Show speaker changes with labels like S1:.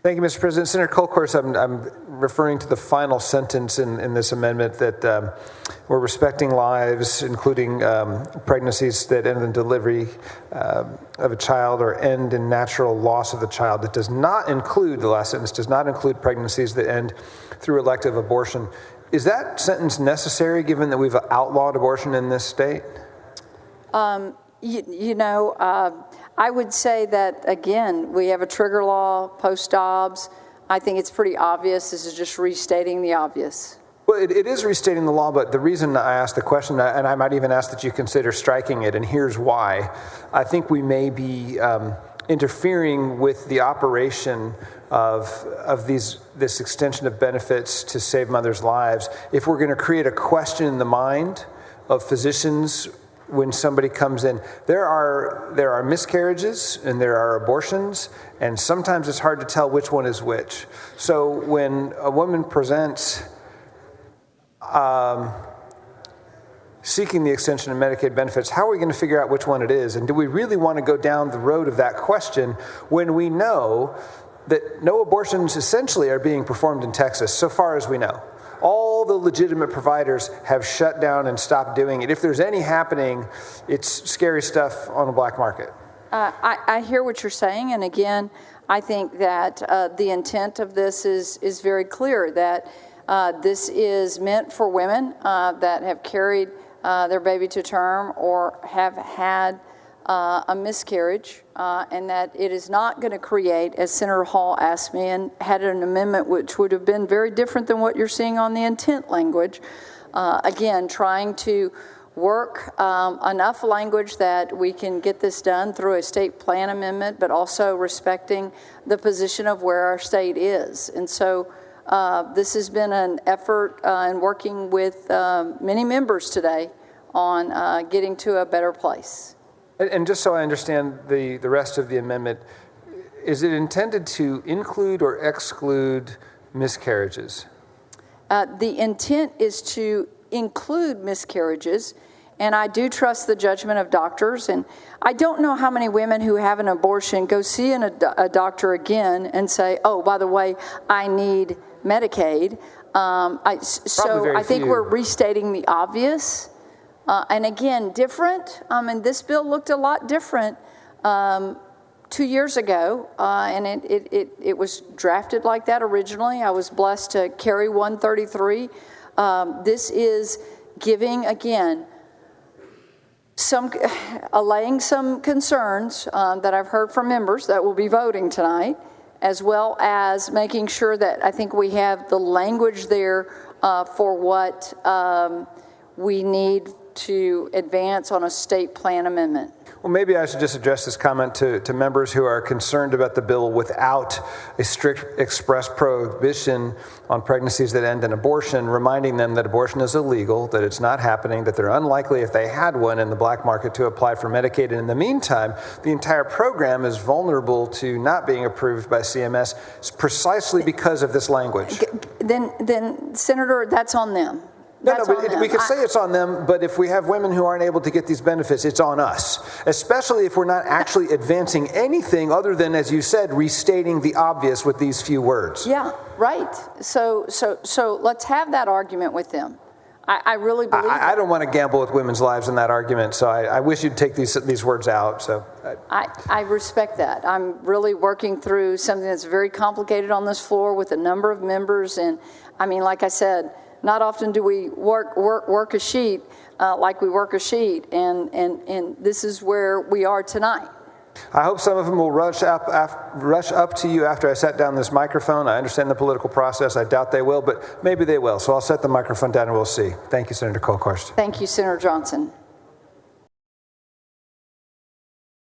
S1: Thank you, Mr. President. Senator Kolkhorst, I'm referring to the final sentence in this amendment that we're respecting lives, including pregnancies that end in delivery of a child or end in natural loss of the child. It does not include, the last sentence does not include pregnancies that end through elective abortion. Is that sentence necessary given that we've outlawed abortion in this state?
S2: I would say that, again, we have a trigger law post-Dobbs. I think it's pretty obvious. This is just restating the obvious.
S1: Well, it is restating the law, but the reason I asked the question, and I might even ask that you consider striking it, and here's why. I think we may be interfering with the operation of this extension of benefits to save mothers' lives if we're going to create a question in the mind of physicians when somebody comes in. There are miscarriages and there are abortions, and sometimes it's hard to tell which one is which. So when a woman presents seeking the extension of Medicaid benefits, how are we going to figure out which one it is? And do we really want to go down the road of that question when we know that no abortions essentially are being performed in Texas, so far as we know? All the legitimate providers have shut down and stopped doing it. If there's any happening, it's scary stuff on the black market.
S2: I hear what you're saying, and again, I think that the intent of this is very clear, that this is meant for women that have carried their baby to term or have had a miscarriage, and that it is not going to create, as Senator Hall asked me, and had an amendment which would have been very different than what you're seeing on the intent language. Again, trying to work enough language that we can get this done through a state plan amendment, but also respecting the position of where our state is. And so this has been an effort in working with many members today on getting to a better place.
S1: And just so I understand the rest of the amendment, is it intended to include or exclude miscarriages?
S2: The intent is to include miscarriages, and I do trust the judgment of doctors. And I don't know how many women who have an abortion go see a doctor again and say, oh, by the way, I need Medicaid. I think we're restating the obvious. And again, different. And this bill looked a lot different 2 years ago, and it was drafted like that originally. I was blessed to carry 133. This is giving, again, allaying some concerns that I've heard from members that will be voting tonight, as well as making sure that I think we have the language there for what we need to advance on a state plan amendment.
S1: Well, maybe I should just address this comment to members who are concerned about the bill without a strict express prohibition on pregnancies that end in abortion, reminding them that abortion is illegal, that it's not happening, that they're unlikely, if they had one in the black market, to apply for Medicaid. And in the meantime, the entire program is vulnerable to not being approved by CMS precisely because of this language.
S2: Then Senator, that's on them.
S1: We could say it's on them, but if we have women who aren't able to get these benefits, it's on us, especially if we're not actually advancing anything other than, as you said, restating the obvious with these few words.
S2: Yeah, right. So let's have that argument with them. I really believe
S1: I don't want to gamble with women's lives in that argument, so I wish you'd take these words out. So
S2: I respect that. I'm really working through something that's very complicated on this floor with a number of members, and I mean, like I said, not often do we work a sheet like we work a sheet, and this is where we are tonight.
S1: I hope some of them will rush up to you after I set down this microphone. I understand the political process. I doubt they will, but maybe they will. So I'll set the microphone down and we'll see. Thank you, Senator Kolkhorst.
S2: Thank you, Senator Johnson.